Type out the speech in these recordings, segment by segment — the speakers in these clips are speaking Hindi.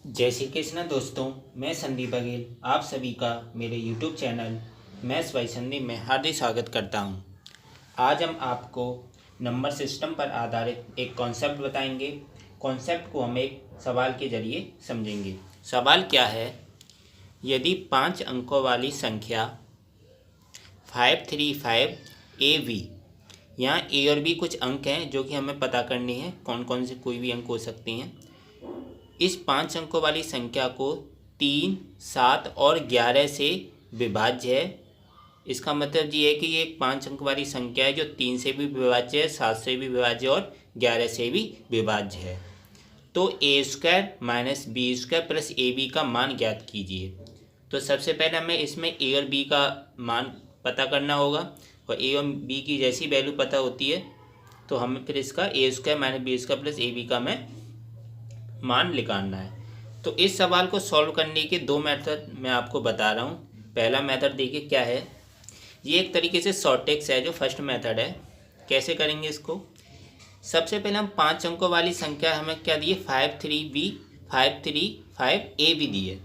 जय श्री कृष्ण दोस्तों। मैं संदीप बघेल आप सभी का मेरे YouTube channel maths by Sandeep में हार्दिक स्वागत करता हूं। आज हम आपको नंबर सिस्टम पर आधारित एक कॉन्सेप्ट बताएंगे। कॉन्सेप्ट को हम एक सवाल के जरिए समझेंगे। सवाल क्या है, यदि 5 अंकों वाली संख्या 535 AB, यहाँ ए और बी कुछ अंक हैं जो कि हमें पता करने हैं, कौन कौन से कोई भी अंक हो सकते हैं। इस 5 अंकों वाली संख्या को 3, 7 और 11 से विभाज्य है। इसका मतलब ये है कि ये एक 5 अंक वाली संख्या है जो 3 से भी विभाज्य है, 7 से भी विभाज्य और 11 से भी विभाज्य है। तो a² minus b² plus ab का मान ज्ञात कीजिए। तो सबसे पहले हमें इसमें a और b का मान पता करना होगा, और a और b की जैसी वैल्यू पता होती है तो हमें फिर इसका a² minus b² plus ab का मान निकालना है। तो इस सवाल को सॉल्व करने के दो मेथड मैं आपको बता रहा हूँ। पहला मेथड देखिए क्या है, ये एक तरीके से शॉर्टेक्स है जो फर्स्ट मेथड है। कैसे करेंगे इसको, सबसे पहले हम 5 अंकों वाली संख्या हमें क्या दी है, 53b 535ab दी है,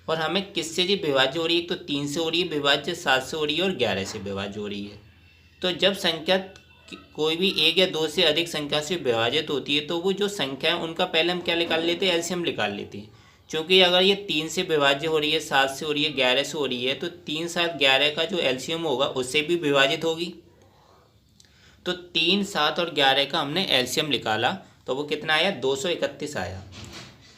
और हमें किससे जी विभाज्य हो रही है, तो 3 से हो रही है विभाज्य, 7 से हो रही है और 11 से विभाज्य हो रही है। तो जब संख्या कोई भी एक या दो से अधिक संख्या से विभाजित होती है तो वो जो संख्या है उनका पहले हम क्या निकाल लेते हैं, एलसीएम निकाल लेते हैं। क्योंकि अगर ये 3 से विभाज्य हो रही है, 7 से हो रही है, 11 से हो रही है, तो 3, 7, 11 का जो एलसीएम होगा उससे भी विभाजित होगी। तो 3, 7 और 11 का हमने एलसीएम निकाला तो वो कितना आया, 231 आया।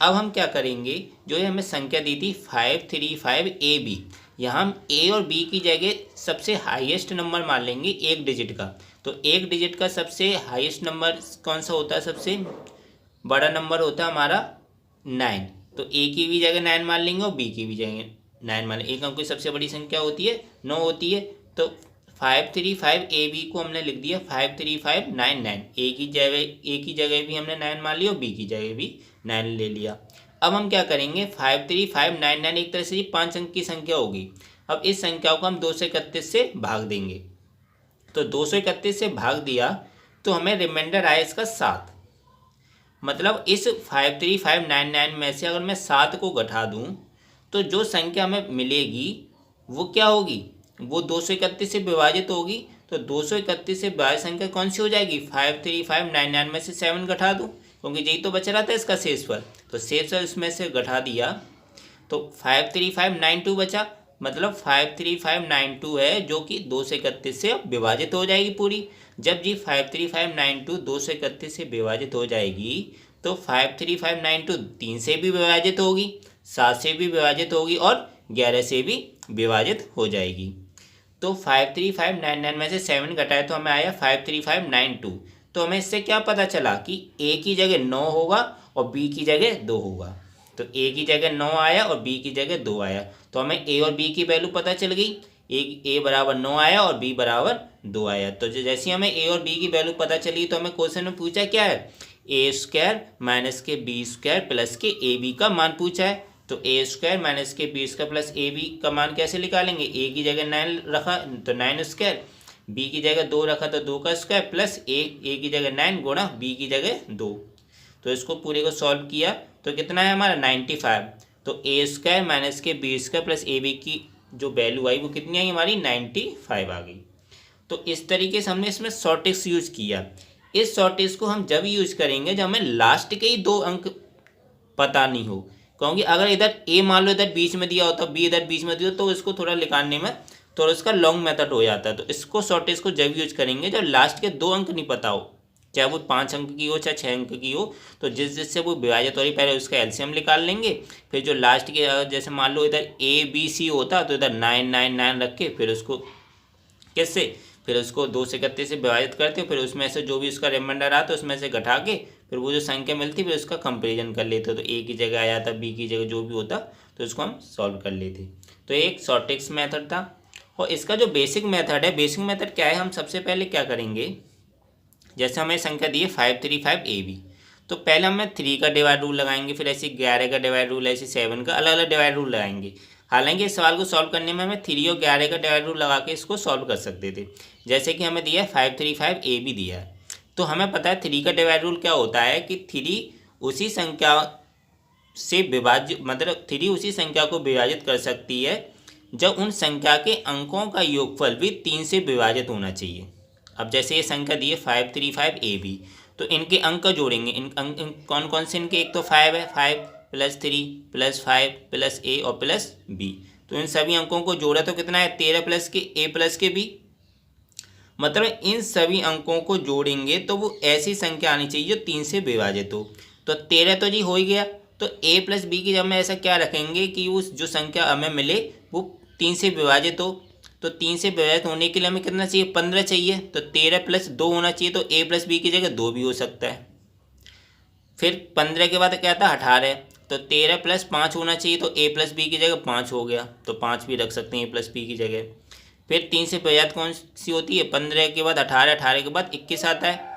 अब हम क्या करेंगे, जो ये हमें संख्या दी थी 535AB, यहाँ हम ए और बी की जगह सबसे हाईएस्ट नंबर मान लेंगे एक डिजिट का। तो एक डिजिट का सबसे हाईएस्ट नंबर कौन सा होता है, सबसे बड़ा नंबर होता है हमारा 9। तो ए की भी जगह 9 मान लेंगे और बी की भी जगह 9 मान लेंगे। एक अंक की सबसे बड़ी संख्या होती है 9 होती है। तो 535AB को हमने लिख दिया 53599। ए की जगह भी हमने 9 मान लिया और बी की जगह भी 9 ले लिया। अब हम क्या करेंगे, 53599 एक तरह से ये 5 अंक की संख्या होगी। अब इस संख्या को हम 231 से भाग देंगे। तो 231 से भाग दिया तो हमें रिमाइंडर आया इसका 7। मतलब इस 53599 में से अगर मैं 7 को घटा दूं तो जो संख्या हमें मिलेगी वो क्या होगी, वो 231 से विभाजित होगी। तो 231 से विभाजित संख्या कौन सी हो जाएगी, 53599 में से 7 घटा दूं, क्योंकि यही तो बच रहा था इसका शेषफल। तो शेषफल इसमें से घटा दिया तो 53592 बचा। मतलब 53592 है जो कि 231 से विभाजित हो जाएगी पूरी। जब जी 53592 231 से विभाजित हो जाएगी तो 53592 3 से भी विभाजित होगी, 7 से भी विभाजित होगी और 11 से भी विभाजित हो जाएगी। तो 53599 में से 7 घटाए तो हमें आया 53592। तो हमें इससे क्या पता चला कि ए की जगह 9 होगा और बी की जगह 2 होगा। तो ए की जगह 9 आया और बी की जगह 2 आया। तो हमें ए और बी की वैल्यू पता चल गई। ए बराबर 9 आया और बी बराबर 2 आया। तो जैसे हमें ए और बी की वैल्यू पता चली तो हमें क्वेश्चन में पूछा क्या है, a² माइनस के b² प्लस के ab का मान पूछा है। तो a² माइनस के b² प्लस ab का मान कैसे निकालेंगे, a की जगह 9 रखा तो 9², b की जगह 2 रखा तो 2 का स्क्वायर, प्लस a की जगह 9 गुणा b की जगह 2। तो इसको पूरे को सॉल्व किया तो कितना है हमारा 95। तो a² माइनस के b² प्लस ab की जो वैल्यू आई वो कितनी आई हमारी 95 आ गई। तो इस तरीके से हमने इसमें शॉर्टेक्स यूज किया। इस शॉर्टेज को हम जब यूज करेंगे जब हमें लास्ट के ही 2 अंक पता नहीं हो, क्योंकि अगर इधर ए मान लो इधर बीच में दिया होता, बी इधर बीच में दिया तो इसको थोड़ा निकालने में थोड़ा उसका लॉन्ग मेथड हो जाता है। तो इसको शॉर्टेज को जब यूज करेंगे जब लास्ट के 2 अंक नहीं पता हो, चाहे वो 5 अंक की हो चाहे 6 अंक की हो, तो जिससे वो विभाजित हो रही पहले उसका एलसीएम निकाल लेंगे। फिर जो लास्ट के जैसे मान लो इधर ABC होता तो इधर 999 रख के फिर उसको कैसे, फिर उसको 231 से विभाजित करते, फिर उसमें से जो भी उसका रिमाइंडर आता उसमें से घटा के फिर वो जो संख्या मिलती फिर उसका कंपेरिजन कर लेते। तो ए की जगह आया था, बी की जगह जो भी होता तो उसको हम सॉल्व कर लेते। तो एक शॉर्टेक्स मेथड था। और इसका जो बेसिक मेथड है, बेसिक मेथड क्या है, हम सबसे पहले क्या करेंगे, जैसे हमें संख्या दी है 535AB, तो पहले हमें 3 का डिवाइड रूल लगाएंगे, फिर ऐसे 11 का डिवाइड रूल, ऐसे 7 का, अलग अलग डिवाइड रूल लगाएंगे। हालांकि इस सवाल को सॉल्व करने में हमें 3 और 11 का डिवाइड रूल लगा के इसको सॉल्व कर सकते थे। जैसे कि हमें दिया है 535AB दिया है, तो हमें पता है 3 का डिवाइड रूल क्या होता है कि 3 उसी संख्या से विभाजित मतलब 3 उसी संख्या को विभाजित कर सकती है जब उन संख्या के अंकों का योगफल भी 3 से विभाजित होना चाहिए। अब जैसे ये संख्या दी है 535 AB, तो इनके अंक जोड़ेंगे। इन अंक कौन कौन से इनके, एक तो 5 है, 5 + 3 + 5 + A और प्लस B, तो इन सभी अंकों को जोड़ा तो कितना है 13 + के A + के B, मतलब इन सभी अंकों को जोड़ेंगे तो वो ऐसी संख्या आनी चाहिए जो 3 से विभाजित हो। तो 13 तो जी हो ही गया, तो A + B की जब में ऐसा क्या रखेंगे कि उस जो संख्या हमें मिले वो 3 से विभाजित हो, तो 3 से विभाजित होने के लिए हमें कितना चाहिए 15 चाहिए, तो 13 + 2 होना चाहिए, तो A + B की जगह 2 भी हो सकता है। फिर 15 के बाद क्या था 18, तो 13 + 5 होना चाहिए, तो A + B की जगह 5 हो गया, तो 5 भी रख सकते हैं A + B की जगह। फिर 3 से विभाजित कौन सी होती है 15 के बाद 18, 18 के बाद 21 आता है,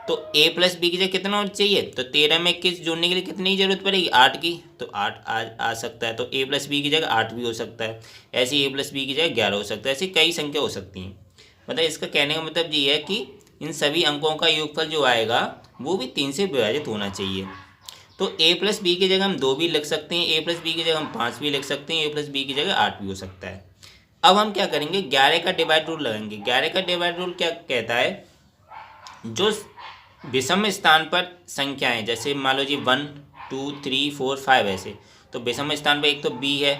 तो A + B की जगह कितना होना चाहिए, तो 13 में 21 जोड़ने के लिए कितनी की जरूरत पड़ेगी 8 की, तो 8 आ सकता है, तो A + B की जगह 8 भी हो सकता है। ऐसे A + B की जगह 11 हो सकता है, ऐसी कई संख्या हो सकती हैं। मतलब इसका कहने का मतलब ये है कि इन सभी अंकों का योगफल जो आएगा वो भी 3 से विभाजित होना चाहिए। तो A + B की जगह हम 2 भी लिख सकते हैं, A + B की जगह हम 5 भी लिख सकते हैं, A + B की जगह 8 भी हो सकता है। अब हम क्या करेंगे 11 का डिवाइड रूल लगाएंगे। 11 का डिवाइड रूल क्या कहता है, जो विषम स्थान पर संख्याएं जैसे मान लो जी 1 2 3 4 5 ऐसे, तो विषम स्थान पर एक तो B है,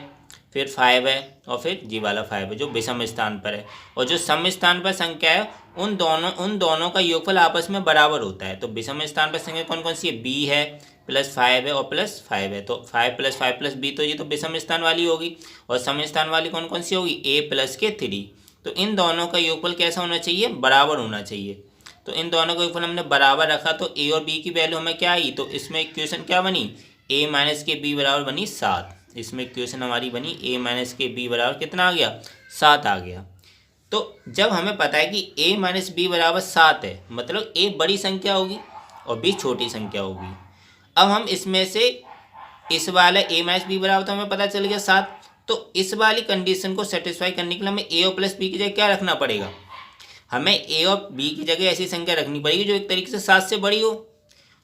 फिर 5 है और फिर जी वाला 5 है जो विषम स्थान पर है, और जो सम स्थान पर संख्या है उन दोनों का योगफल आपस में बराबर होता है। तो विषम स्थान पर संख्या कौन कौन सी है, B है +5 है और +5 है, तो 5 + 5 + B, तो ये तो विषम स्थान वाली होगी, और सम स्थान वाली कौन कौन सी होगी A + के 3, तो इन दोनों का योगफल कैसा होना चाहिए बराबर होना चाहिए। तो इन दोनों का योगफल हमने बराबर रखा, तो A और B की वैल्यू हमें क्या आई, तो इसमें इक्वेशन क्या बनी A - के B बराबर बनी 7, इसमें इक्वेशन हमारी बनी A - के B बराबर कितना आ गया 7 आ गया। तो जब हमें पता है कि A - B बराबर 7 है, मतलब A बड़ी संख्या होगी और B छोटी संख्या होगी। अब हम इसमें से इस वाला A - B बराबर तो हमें पता चल गया 7, तो इस वाली कंडीशन को सेटिस्फाई करने के लिए हमें A और +B की जगह क्या रखना पड़ेगा, हमें A और B की जगह ऐसी संख्या रखनी पड़ेगी जो एक तरीके से 7 से बड़ी हो।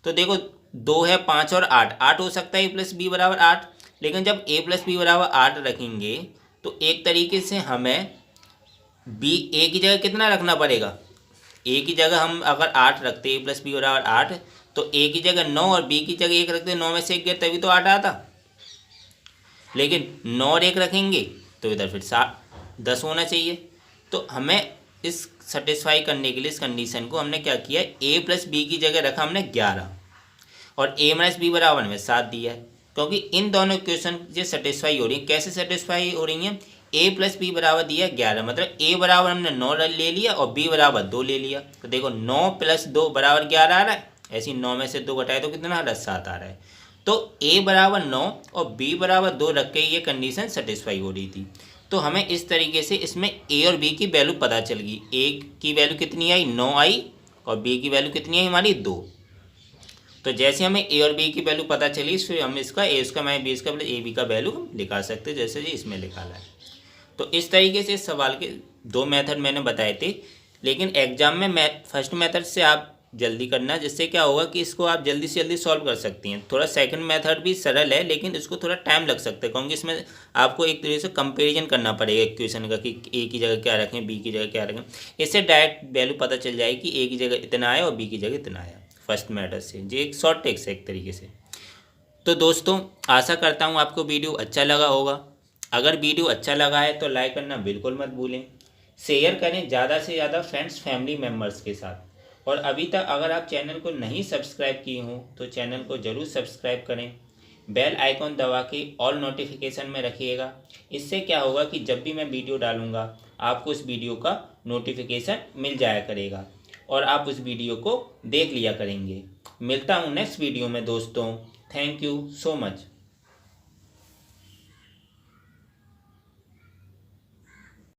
तो देखो 2 है 5 और 8, 8 हो सकता है A + B बराबर 8, लेकिन जब A + B बराबर 8 रखेंगे तो एक तरीके से हमें A की जगह कितना रखना पड़ेगा, A की जगह हम अगर 8 रखते A + B बराबर 8, तो A की जगह 9 और B की जगह 1 रखते, 9 में से 1 गया तभी तो 8 आता, लेकिन 9 और 1 रखेंगे तो इधर फिर 10 होना चाहिए। तो हमें इस सेटिस्फाई करने के लिए इस कंडीशन को हमने क्या किया, A + B की जगह रखा हमने 11 और A - B बराबर में 7 दिया है, क्योंकि इन दोनों इक्वेशन से सेटिस्फाई हो रही है। कैसे सेटिस्फाई हो रही हैं, A + B बराबर दिया 11, मतलब A बराबर हमने 9 ले लिया और B बराबर 2 ले लिया, तो देखो 9 + 2 बराबर 11 आ रहा है, ऐसे 9 में से 2 घटाए तो कितना आ रहा है 7 आ रहा है। तो A बराबर 9 और B बराबर 2 रख के ये कंडीशन सेटिस्फाई हो रही थी। तो हमें इस तरीके से इसमें A और B की वैल्यू पता चल गई। A की वैल्यू कितनी आई 9 आई, और B की वैल्यू कितनी आई हमारी 2। तो जैसे हमें A और B की वैल्यू पता चली, फिर हम इसका A square minus B square plus AB का वैल्यू हम निकाल सकते हैं, जैसे जी इसमें निकाला है। तो इस तरीके से इस सवाल के 2 मेथड मैंने बताए थे, लेकिन एग्जाम में फर्स्ट मेथड से आप जल्दी करना, जिससे क्या होगा कि इसको आप जल्दी से जल्दी सॉल्व कर सकती हैं। थोड़ा सेकंड मेथड भी सरल है, लेकिन इसको थोड़ा टाइम लग सकता है, क्योंकि इसमें आपको एक तरीके से कंपैरिजन करना पड़ेगा इक्वेशन का कि A की जगह क्या रखें, B की जगह क्या रखें। इससे डायरेक्ट वैल्यू पता चल जाएगी कि A की जगह इतना आया और B की जगह इतना आया फर्स्ट मेथड से। ये एक शॉर्ट टिप्स है एक तरीके से। तो दोस्तों आशा करता हूँ आपको वीडियो अच्छा लगा होगा। अगर वीडियो अच्छा लगा है तो लाइक करना बिल्कुल मत भूलें, शेयर करें ज़्यादा से ज़्यादा फ्रेंड्स फैमिली मेम्बर्स के साथ, और अभी तक अगर आप चैनल को नहीं सब्सक्राइब किए हों तो चैनल को ज़रूर सब्सक्राइब करें, बेल आइकॉन दबा के ऑल नोटिफिकेशन में रखिएगा। इससे क्या होगा कि जब भी मैं वीडियो डालूँगा आपको उस वीडियो का नोटिफिकेशन मिल जाया करेगा और आप उस वीडियो को देख लिया करेंगे। मिलता हूँ नेक्स्ट वीडियो में दोस्तों। Thank you so much.